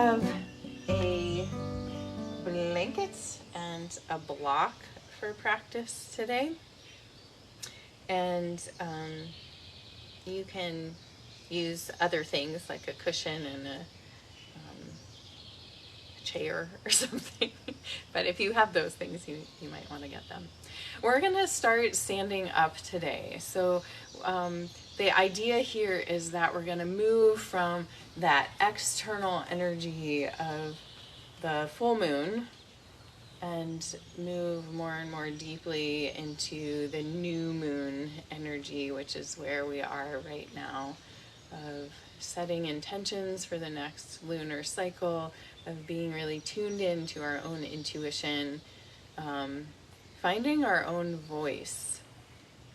have a blanket and a block for practice today. And you can use other things like a cushion and a chair or something. But if you have those things, you might want to get them. We're going to start standing up today. So the idea here is that we're going to move from that external energy of the full moon and move more and more deeply into the new moon energy, which is where we are right now, of setting intentions for the next lunar cycle, of being really tuned in to our own intuition, finding our own voice,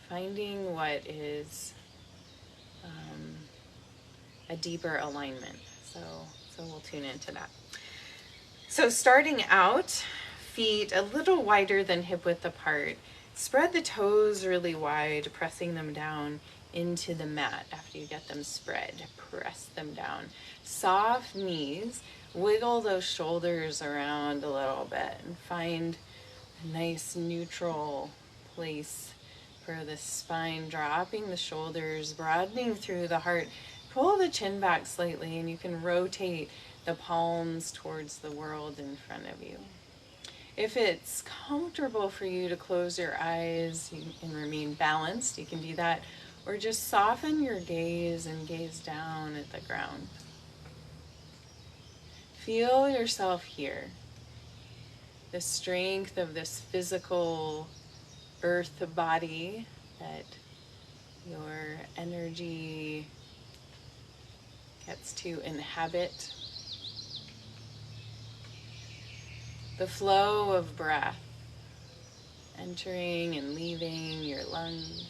finding what is a deeper alignment. So we'll tune into that. So starting out, feet a little wider than hip width apart. Spread the toes really wide, pressing them down into the mat after you get them spread. Press them down. Soft knees. Wiggle those shoulders around a little bit and find a nice neutral place for the spine, dropping the shoulders, broadening through the heart. Pull the chin back slightly and you can rotate the palms towards the world in front of you. If it's comfortable for you to close your eyes and remain balanced, you can do that, or just soften your gaze and gaze down at the ground. Feel yourself here. The strength of this physical earth body that your energy gets to inhabit. The flow of breath entering and leaving your lungs.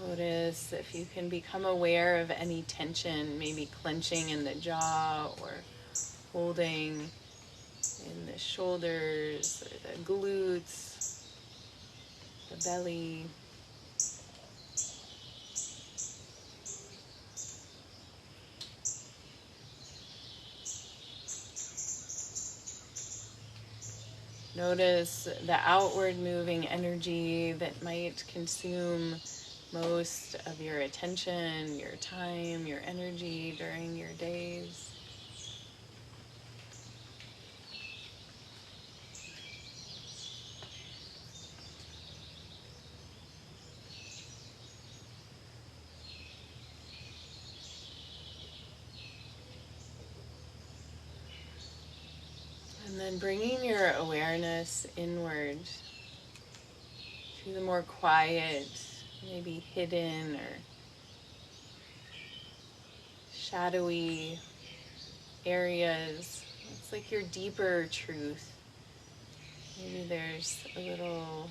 Notice if you can become aware of any tension, maybe clenching in the jaw or holding in the shoulders or the glutes, the belly. Notice the outward moving energy that might consume most of your attention, your time, your energy during your days. And then bringing your awareness inward to the more quiet, maybe hidden or shadowy areas. It's like your deeper truth. Maybe there's a little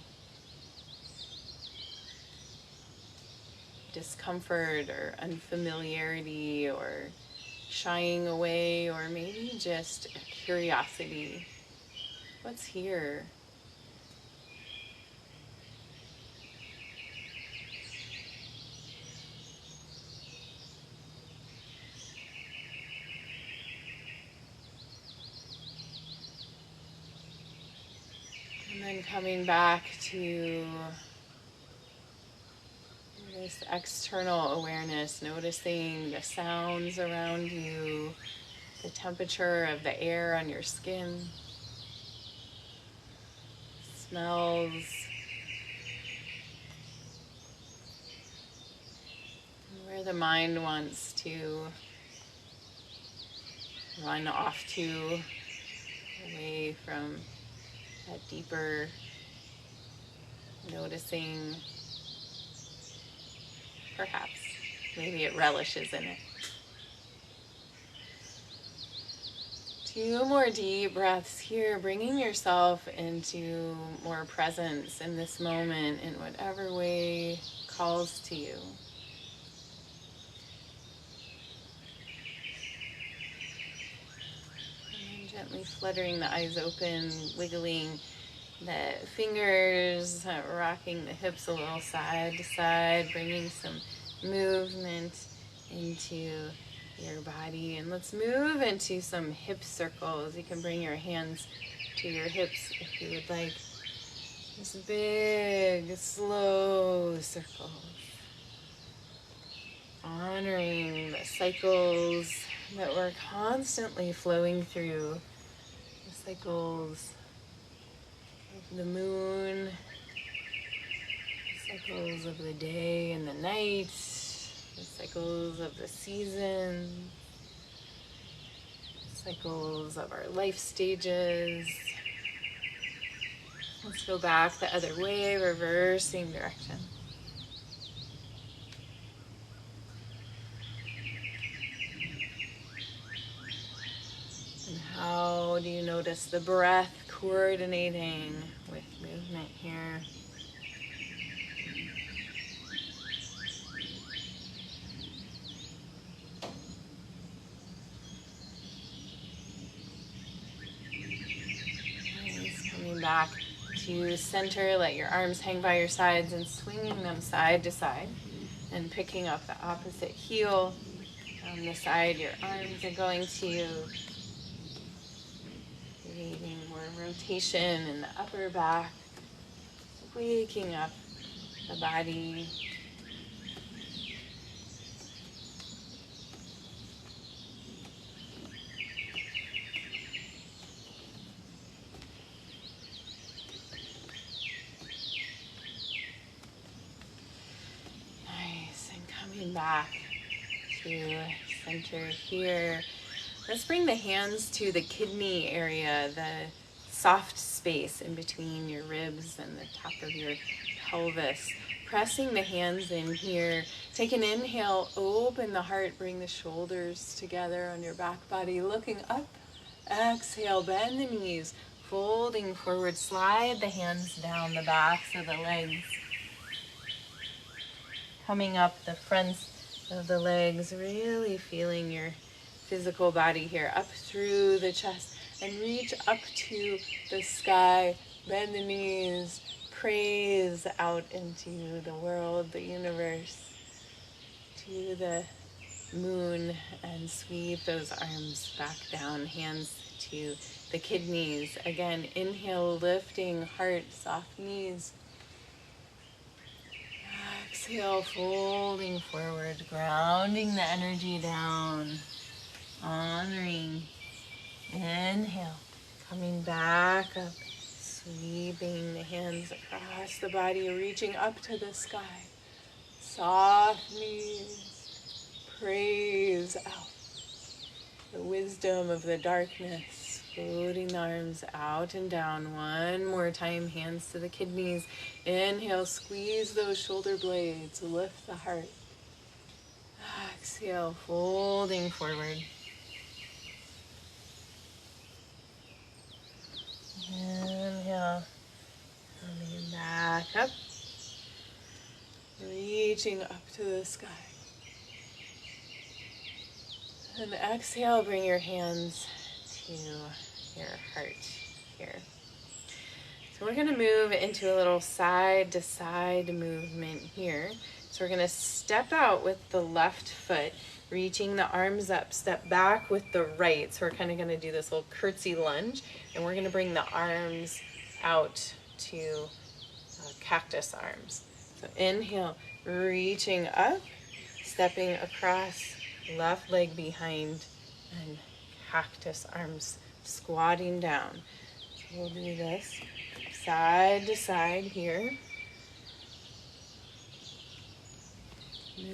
discomfort or unfamiliarity or shying away, or maybe just a curiosity. What's here? And then coming back to this external awareness, noticing the sounds around you, the temperature of the air on your skin, smells, and where the mind wants to run off to, away from that deeper noticing. Perhaps, maybe it relishes in it. 2 more deep breaths here, bringing yourself into more presence in this moment in whatever way calls to you. And then gently fluttering the eyes open, wiggling the fingers, rocking the hips a little side to side, bringing some movement into your body. And let's move into some hip circles. You can bring your hands to your hips if you would like. Just big, slow circles. Honoring the cycles that we're constantly flowing through. The cycles of the moon, the cycles of the day and the night, the cycles of the season, the cycles of our life stages. Let's go back the other way, reversing direction. And how do you notice the breath coordinating with movement here? Nice. Coming back to center, let your arms hang by your sides and swinging them side to side and picking up the opposite heel on the side your arms are going to, creating more rotation in the upper back, waking up the body. Nice, and coming back to center here. Let's bring the hands to the kidney area, the soft space in between your ribs and the top of your pelvis. Pressing the hands in here. Take an inhale, open the heart, bring the shoulders together on your back body, looking up. Exhale, bend the knees, folding forward, slide the hands down the backs of the legs. Coming up the fronts of the legs, really feeling your physical body here, up through the chest, and reach up to the sky. Bend the knees, praise out into the world, the universe, to the moon, and sweep those arms back down, hands to the kidneys. Again, inhale, lifting heart, soft knees. Exhale, folding forward, grounding the energy down, honoring. Inhale, coming back up, sweeping the hands across the body, reaching up to the sky. Soft knees, praise out the wisdom of the darkness, floating the arms out and down. One more time, hands to the kidneys. Inhale, squeeze those shoulder blades, lift the heart. Exhale, folding forward. Inhale, coming back up, reaching up to the sky. And exhale, bring your hands to your heart here. So we're going to move into a little side to side movement here. So we're going to step out with the left foot, reaching the arms up, step back with the right. So we're kind of going to do this little curtsy lunge, and we're going to bring the arms out to cactus arms. So inhale, reaching up, stepping across, left leg behind, and cactus arms, squatting down. So we'll do this side to side here.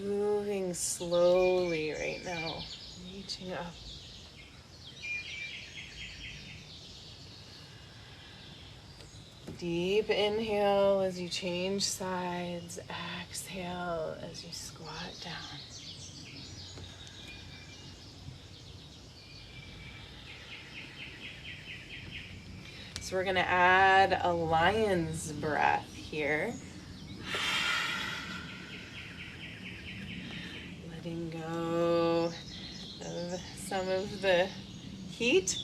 Moving slowly right now, reaching up. Deep inhale as you change sides. Exhale as you squat down. So we're going to add a lion's breath here. Letting go of some of the heat.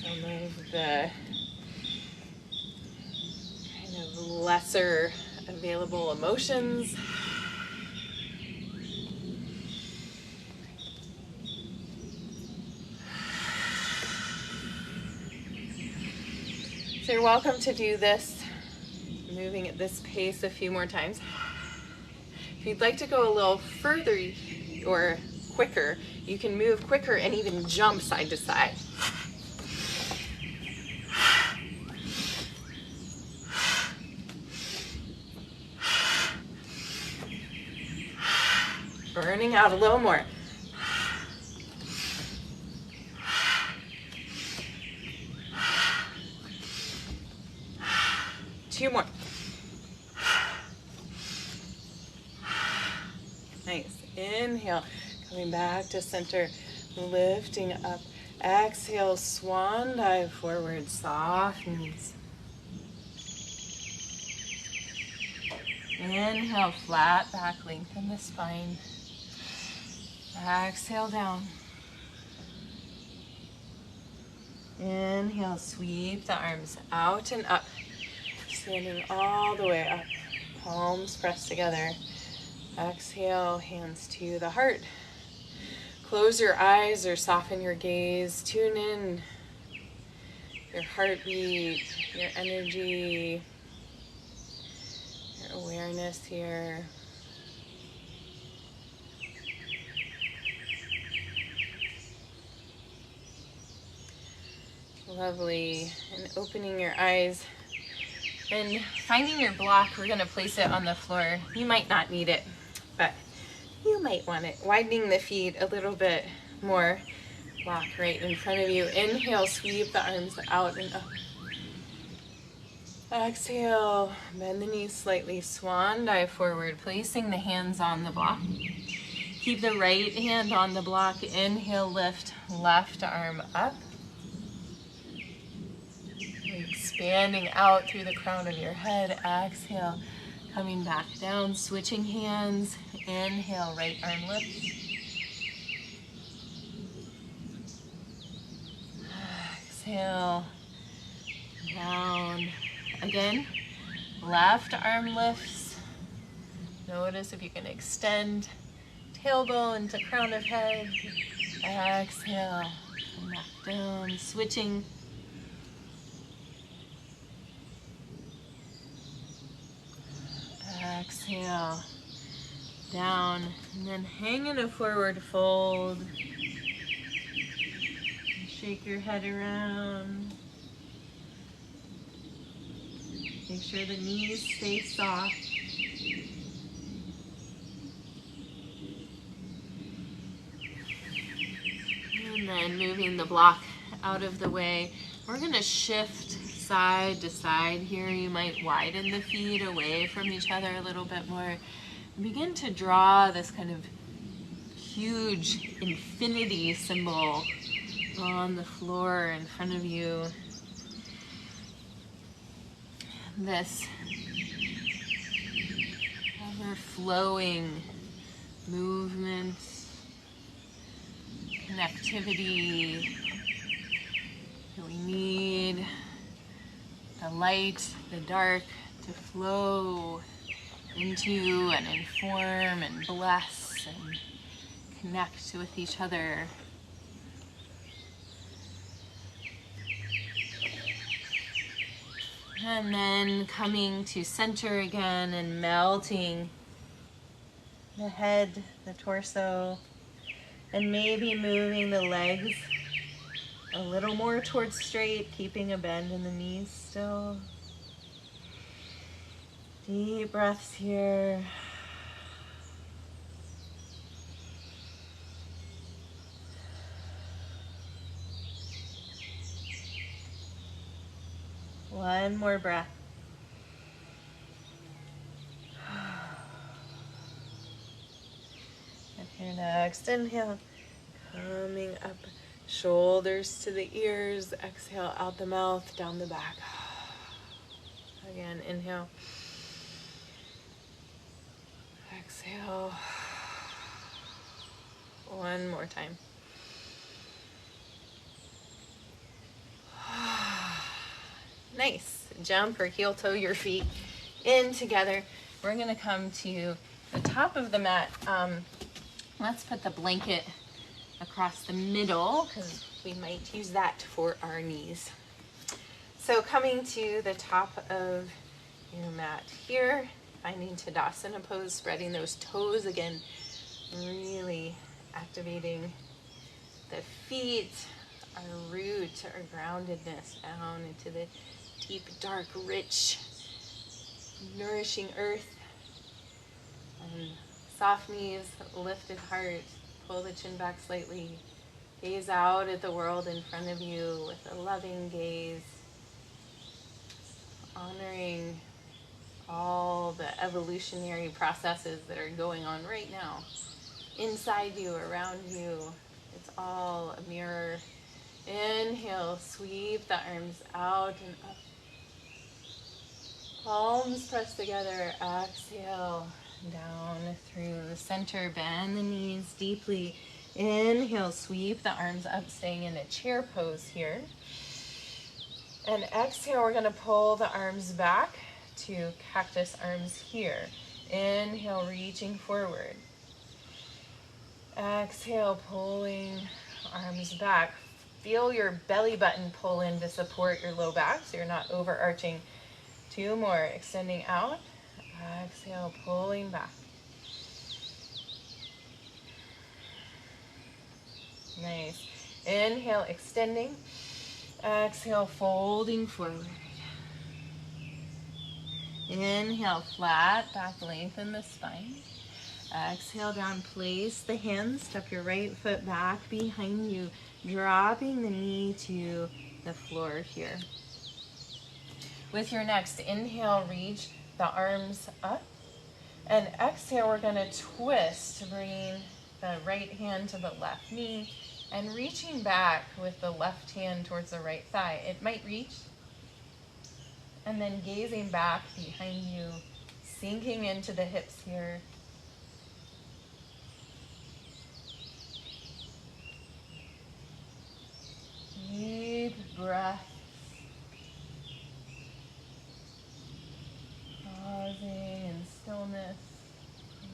some of the kind of lesser available emotions. So you're welcome to do this, moving at this pace a few more times. If you'd like to go a little further or quicker, you can move quicker and even jump side to side. Burning out a little more. Two more. Nice. Inhale, coming back to center, lifting up. Exhale, swan dive forward, soft knees. Inhale, flat back, lengthen the spine. Exhale down. Inhale, sweep the arms out and up. Standing all the way up. Palms pressed together. Exhale, hands to the heart. Close your eyes or soften your gaze. Tune in your heartbeat, your energy, your awareness here. Lovely. And opening your eyes and finding your block, we're going to place it on the floor. You might not need it, but you might want it. Widening the feet a little bit more. Block right in front of you. Inhale, sweep the arms out and up. Exhale, bend the knees slightly, swan dive forward, placing the hands on the block. Keep the right hand on the block. Inhale, lift, left arm up. Expanding out through the crown of your head. Exhale, coming back down, switching hands. Inhale, right arm lift. Exhale, down. Again, left arm lifts. Notice if you can extend tailbone to crown of head. Exhale, come back down, switching. Exhale, down, and then hang in a forward fold. Shake your head around. Make sure the knees stay soft. And then moving the block out of the way. We're going to shift side to side here. You might widen the feet away from each other a little bit more. Begin to draw this kind of huge infinity symbol on the floor in front of you. This ever-flowing movement, connectivity that we need, the light, the dark to flow into and inform and bless and connect with each other. And then coming to center again and melting the head, the torso, and maybe moving the legs a little more towards straight, keeping a bend in the knees still. Deep breaths here. One more breath. And here next, inhale, coming up, shoulders to the ears, exhale out the mouth, down the back. Again, inhale. Exhale. One more time. Nice. Jump or heel toe your feet in together. We're gonna come to the top of the mat. Let's put the blanket across the middle because we might use that for our knees. So coming to the top of your mat here, finding Tadasana pose, spreading those toes again, really activating the feet, our root, our groundedness down into the deep, dark, rich, nourishing earth. And soft knees, lifted heart, pull the chin back slightly. Gaze out at the world in front of you with a loving gaze, honoring all the evolutionary processes that are going on right now, inside you, around you. It's all a mirror. Inhale, sweep the arms out and up. Palms pressed together. Exhale, down through the center. Bend the knees deeply. Inhale, sweep the arms up, staying in a chair pose here. And exhale, we're going to pull the arms back to cactus arms here. Inhale, reaching forward. Exhale, pulling arms back. Feel your belly button pull in to support your low back so you're not overarching. 2 more, extending out. Exhale, pulling back. Nice. Inhale, extending. Exhale, folding forward. Inhale, flat back, lengthen the spine. Exhale down, place the hands, step your right foot back behind you, dropping the knee to the floor here. With your next inhale, reach the arms up. And exhale, we're going to twist, bringing the right hand to the left knee and reaching back with the left hand towards the right thigh. It might reach. And then gazing back behind you, sinking into the hips here. Deep breath. Pausing in stillness.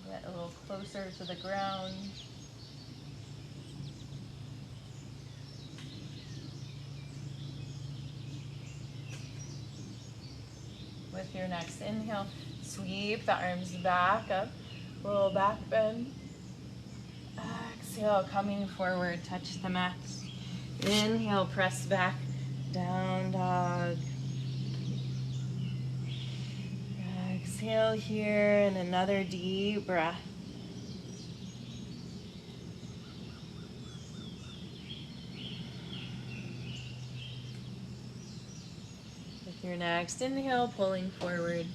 Get a little closer to the ground. With your next inhale, sweep the arms back up, little back bend. Exhale, coming forward, touch the mat. Inhale, press back, down dog. Exhale here, and another deep breath. With your next inhale, pulling forward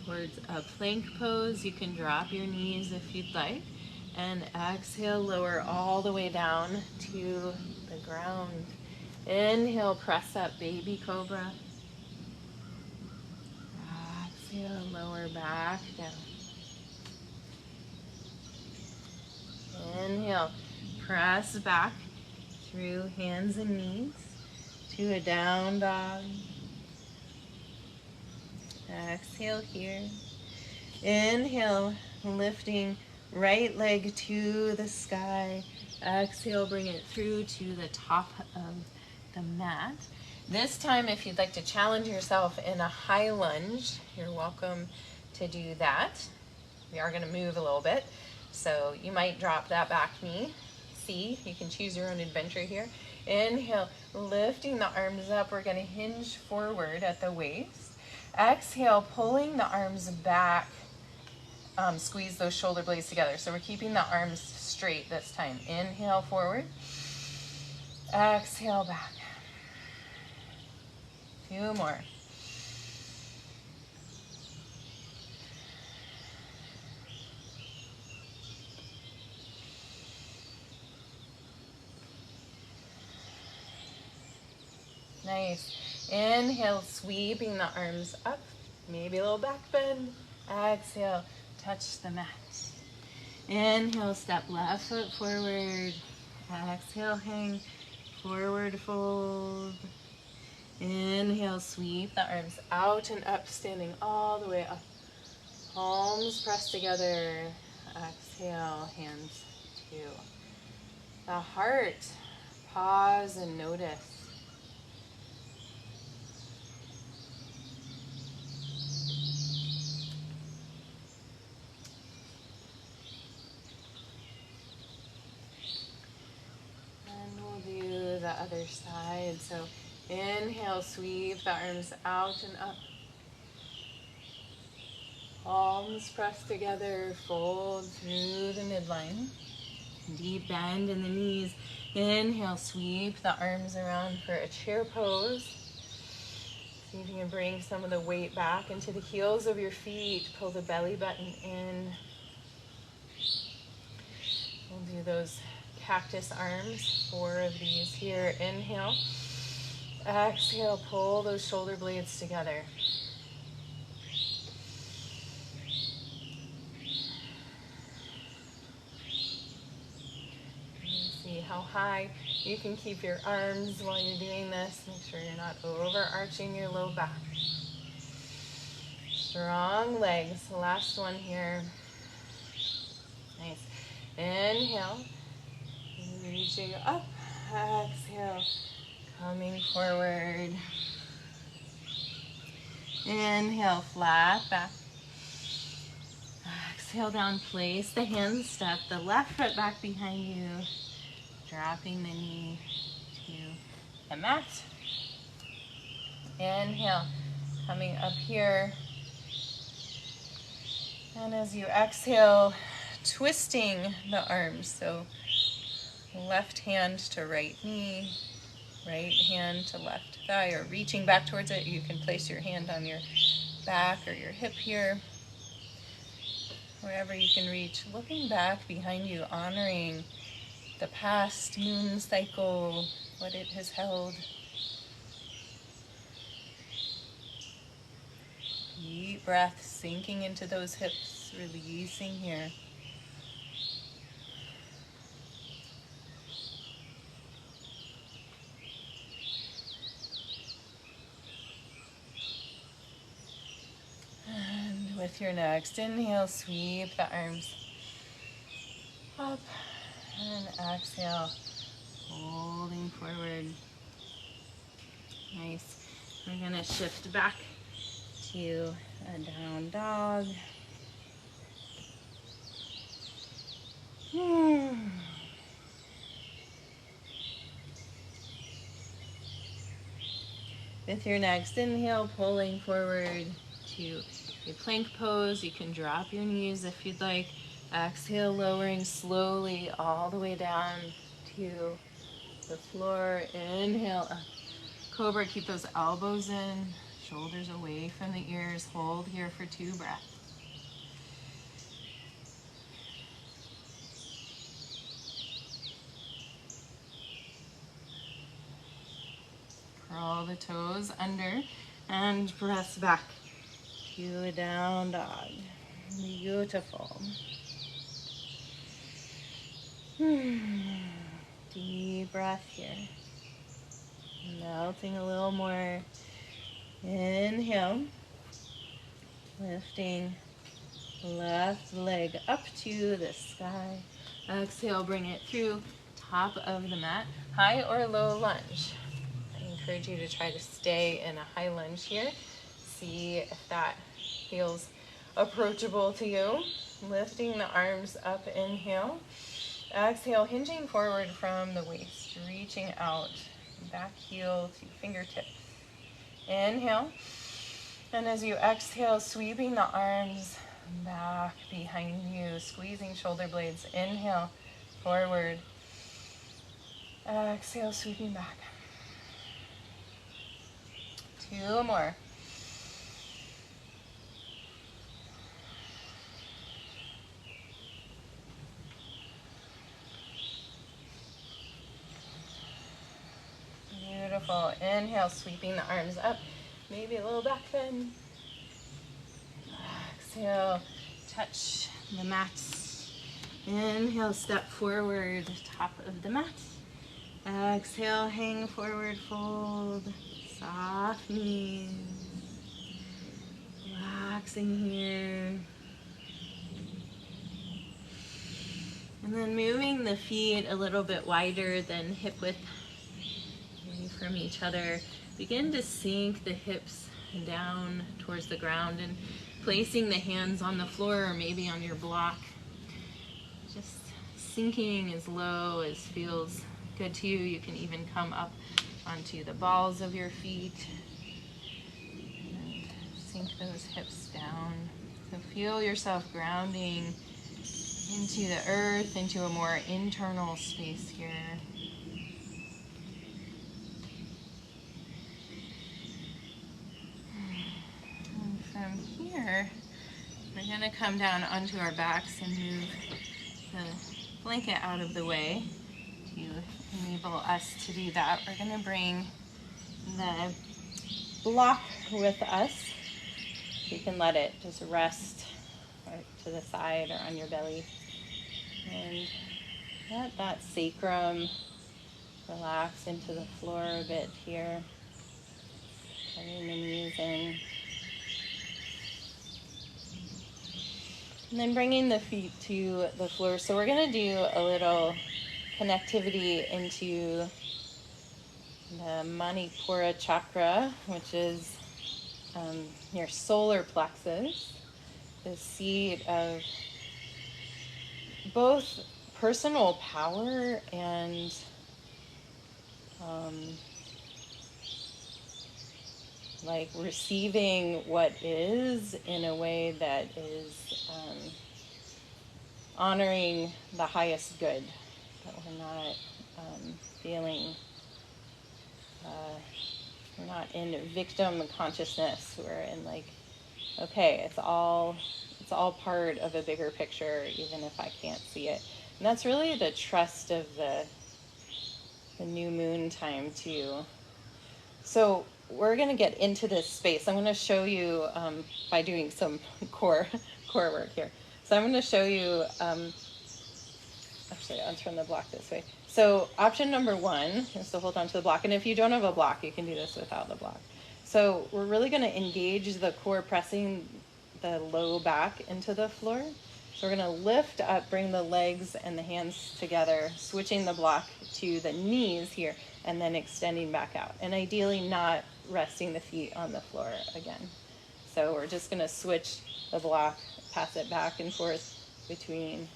towards a plank pose. You can drop your knees if you'd like. And exhale, lower all the way down to the ground. Inhale, press up, baby cobra. Exhale, lower back down. Inhale, press back through hands and knees to a down dog. Exhale here. Inhale, lifting right leg to the sky. Exhale, bring it through to the top of the mat. This time, if you'd like to challenge yourself in a high lunge, you're welcome to do that. We are going to move a little bit, so you might drop that back knee. See, you can choose your own adventure here. Inhale, lifting the arms up. We're going to hinge forward at the waist. Exhale, pulling the arms back. Squeeze those shoulder blades together. So we're keeping the arms straight this time. Inhale, forward. Exhale, back. 2 more. Nice. Inhale, sweeping the arms up. Maybe a little back bend. Exhale, touch the mat. Inhale, step left foot forward. Exhale, hang. Forward fold. Inhale, sweep the arms out and up, standing all the way up. Palms pressed together. Exhale, hands to the heart. Pause and notice. And we'll do the other side. So inhale, sweep the arms out and up. Palms pressed together, fold through the midline. Deep bend in the knees. Inhale, sweep the arms around for a chair pose. See if you can bring some of the weight back into the heels of your feet. Pull the belly button in. We'll do those cactus arms, 4 of these here. Inhale. Exhale, pull those shoulder blades together. See how high you can keep your arms while you're doing this. Make sure you're not overarching your low back. Strong legs. Last one here. Nice. Inhale. Reaching up. Exhale. Coming forward. Inhale, flat back. Exhale down, place the hands, step the left foot back behind you. Dropping the knee to the mat. Inhale, coming up here. And as you exhale, twisting the arms. So left hand to right knee, right hand to left thigh, or reaching back towards it. You can place your hand on your back or your hip here, wherever you can reach. Looking back behind you, honoring the past moon cycle, what it has held. Deep breath, sinking into those hips, releasing here. And with your next inhale, sweep the arms up. And exhale, folding forward. Nice. We're going to shift back to a down dog. With your next inhale, pulling forward to a plank pose. You can drop your knees if you'd like. Exhale, lowering slowly all the way down to the floor. Inhale, up. Cobra, keep those elbows in, shoulders away from the ears. Hold here for 2 breaths. Curl the toes under and press back to a down dog. Beautiful. Deep breath here. Melting a little more. Inhale. Lifting left leg up to the sky. Exhale, bring it through top of the mat. High or low lunge. I encourage you to try to stay in a high lunge here. See if that feels approachable to you. Lifting the arms up, inhale. Exhale, hinging forward from the waist, reaching out, back heel to fingertips. Inhale. And as you exhale, sweeping the arms back behind you, squeezing shoulder blades. Inhale, forward. Exhale, sweeping back. 2 more. Beautiful. Inhale, sweeping the arms up. Maybe a little back bend. Exhale, touch the mat. Inhale, step forward, top of the mat. Exhale, hang forward, fold. Soft knees. Relaxing here. And then moving the feet a little bit wider than hip width away from each other. Begin to sink the hips down towards the ground and placing the hands on the floor or maybe on your block. Just sinking as low as feels good to you. You can even come up onto the balls of your feet and sink those hips down. So feel yourself grounding into the earth, into a more internal space here. And from here, we're going to come down onto our backs and move the blanket out of the way to enable us to do that. We're going to bring the block with us. You can let it just rest right to the side or on your belly. And let that sacrum relax into the floor a bit here. Letting the knees in. And then bringing the feet to the floor. So we're going to do a little connectivity into the Manipura chakra, which is your solar plexus, the seat of both personal power and like receiving what is in a way that is honoring the highest good, that we're not feeling we're not in victim consciousness. We're in like, okay, it's all part of a bigger picture, even if I can't see it. And that's really the trust of the new moon time too. So we're going to get into this space. I'm going to show you by doing some core work here. So I'm going to show you, actually I'll turn the block this way. So option number one is to hold on to the block. And if you don't have a block, you can do this without the block. So we're really going to engage the core, pressing the low back into the floor. So we're going to lift up, bring the legs and the hands together, switching the block to the knees here, and then extending back out. And ideally not resting the feet on the floor again. So we're just going to switch the block, pass it back and forth between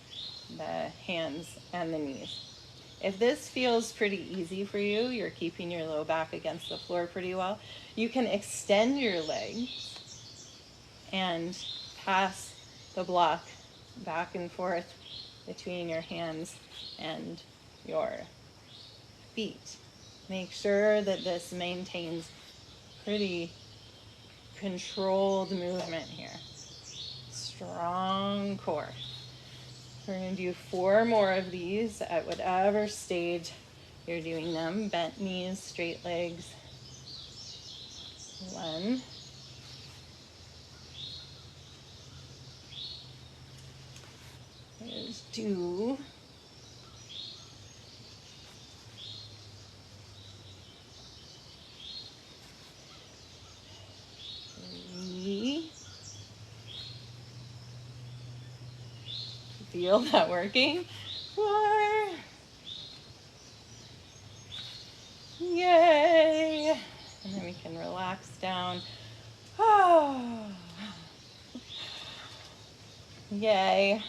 the hands and the knees. If this feels pretty easy for you, you're keeping your low back against the floor pretty well, you can extend your legs and pass the block back and forth between your hands and your feet. Make sure that this maintains pretty controlled movement here. Strong core. We're going to do 4 more of these at whatever stage you're doing them. Bent knees, straight legs. 1. There's 2. 3. Feel that working? 4. Yay! And then we can relax down. Oh. Yay.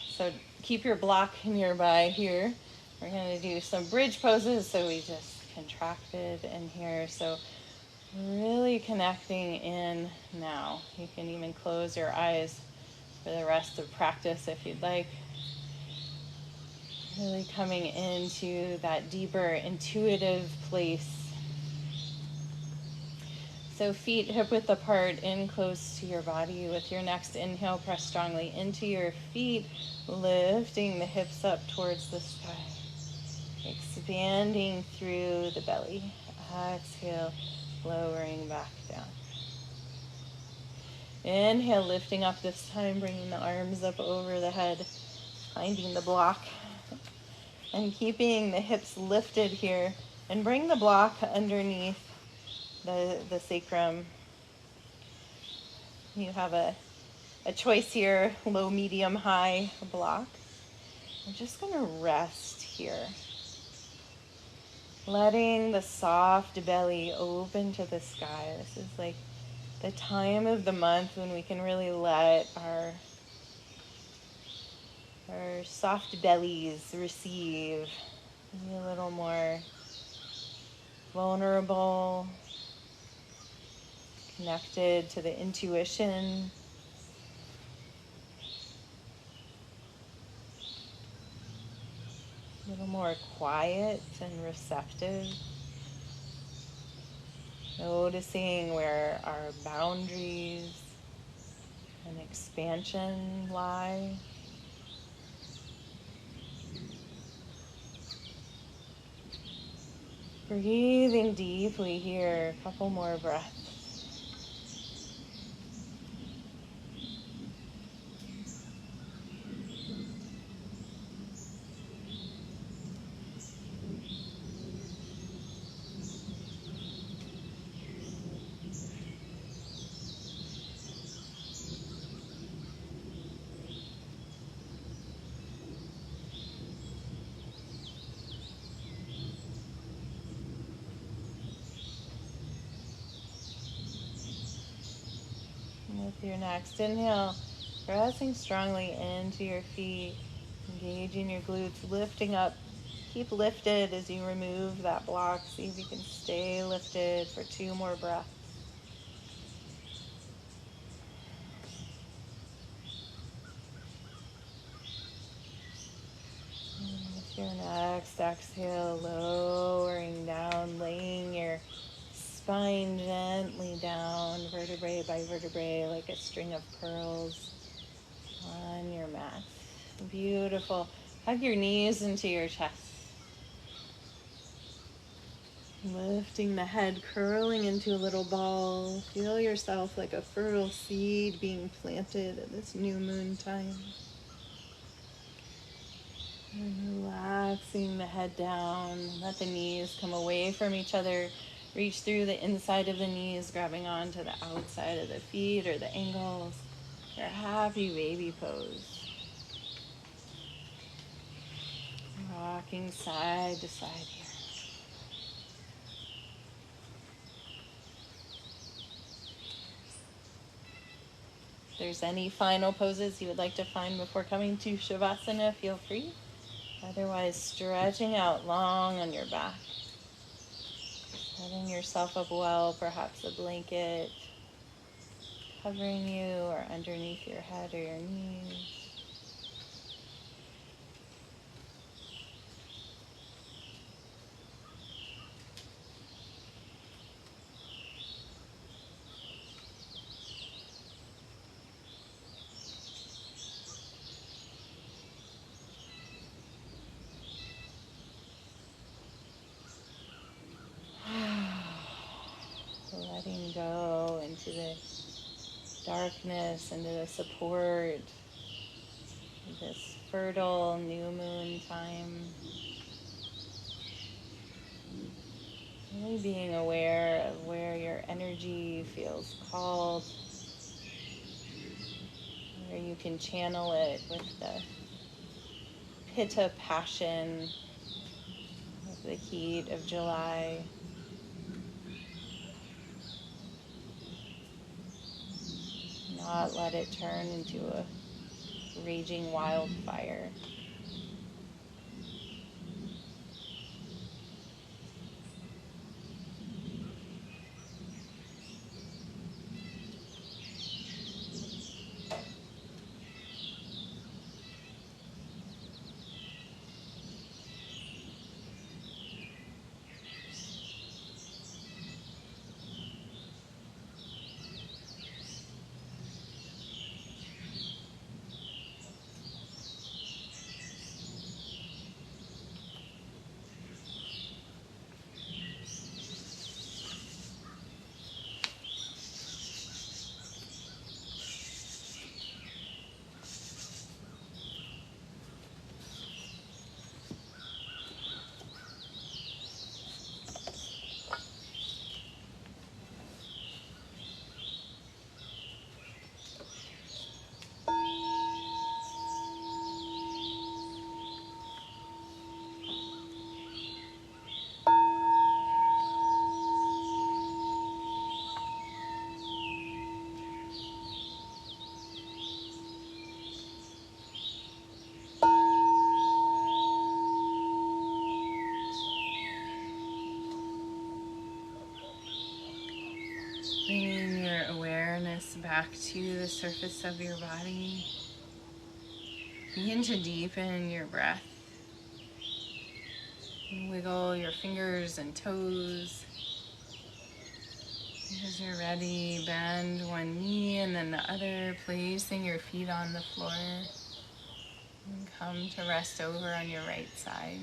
So keep your block nearby here. We're going to do some bridge poses. So we just contracted in here. So really connecting in now. You can even close your eyes for the rest of practice if you'd like. Really coming into that deeper intuitive place. So feet hip width apart, in close to your body. With your next inhale, press strongly into your feet, lifting the hips up towards the sky. Expanding through the belly. Exhale, lowering back down. Inhale, lifting up this time, bringing the arms up over the head, finding the block, and keeping the hips lifted here And bring the block underneath the sacrum. You have a choice here, low, medium, high block. I'm just going to rest here. Letting the soft belly open to the sky. This is like the time of the month when we can really let our soft bellies receive, be a little more vulnerable, connected to the intuition. A little more quiet and receptive. Noticing where our boundaries and expansion lie. Breathing deeply here, a couple more breaths. And with your next inhale, pressing strongly into your feet, engaging your glutes, lifting up. Keep lifted as you remove that block. See if you can stay lifted for 2 more breaths. And with your next exhale, lowering down, laying your spine gently down, vertebrae by vertebrae, like a string of pearls on your mat. Beautiful. Hug your knees into your chest. Lifting the head, curling into a little ball. Feel yourself like a fertile seed being planted at this new moon time. And relaxing the head down. Let the knees come away from each other. Reach through the inside of the knees, grabbing onto the outside of the feet or the ankles. Your happy baby pose. Rocking side to side here. If there's any final poses you would like to find before coming to Shavasana, feel free. Otherwise, stretching out long on your back. Setting yourself up well, perhaps a blanket covering you or underneath your head or your knees. Letting go into the darkness, into the support of this fertile new moon time. Really being aware of where your energy feels called, where you can channel it with the pitta passion of the heat of July. Not let it turn into a raging wildfire. back to the surface of your body. Begin to deepen your breath. Wiggle your fingers and toes. As you're ready, bend one knee and then the other, placing your feet on the floor. And come to rest over on your right side.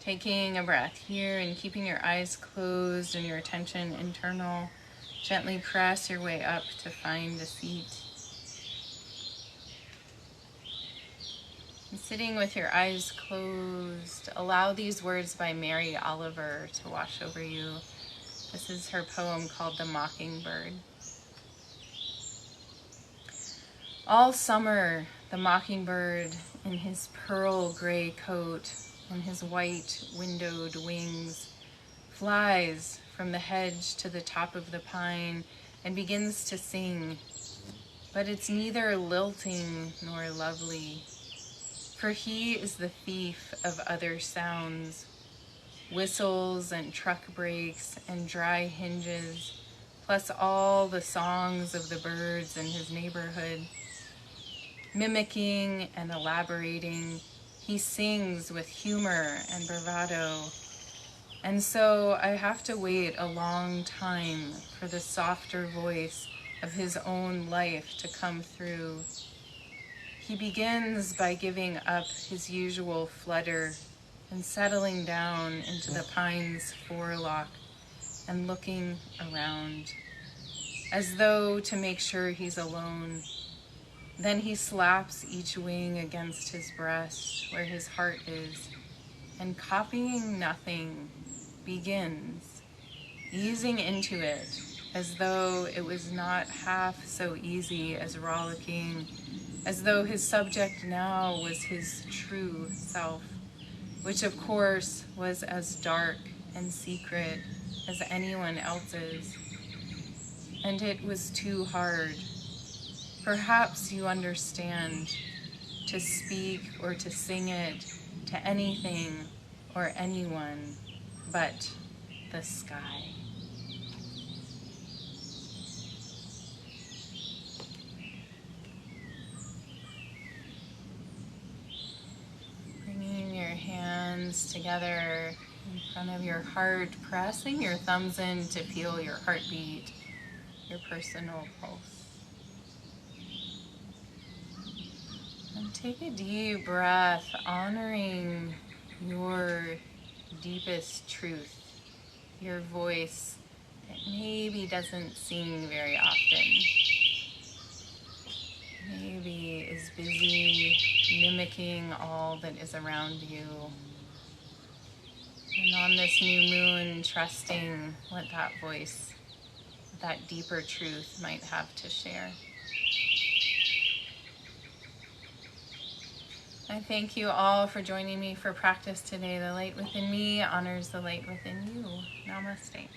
Taking a breath here and keeping your eyes closed and your attention internal. Gently press your way up to find a seat. And sitting with your eyes closed, allow these words by Mary Oliver to wash over you. This is her poem called The Mockingbird. All summer, the mockingbird in his pearl gray coat and his white windowed wings flies from the hedge to the top of the pine and begins to sing, but it's neither lilting nor lovely. For he is the thief of other sounds, whistles and truck brakes and dry hinges, plus all the songs of the birds in his neighborhood. Mimicking and elaborating, he sings with humor and bravado. And so I have to wait a long time for the softer voice of his own life to come through. He begins by giving up his usual flutter and settling down into the pine's forelock and looking around, as though to make sure he's alone. Then he slaps each wing against his breast where his heart is, and copying nothing, begins, easing into it as though it was not half so easy as rollicking, as though his subject now was his true self, which of course was as dark and secret as anyone else's. And it was too hard. Perhaps you understand, to speak or to sing it to anything or anyone but the sky. Bringing your hands together in front of your heart, pressing your thumbs in to feel your heartbeat, your personal pulse. And take a deep breath, honoring your deepest truth, your voice that maybe doesn't sing very often, maybe is busy mimicking all that is around you. And on this new moon, trusting what that voice, that deeper truth might have to share. I thank you all for joining me for practice today. The light within me honors the light within you. Namaste.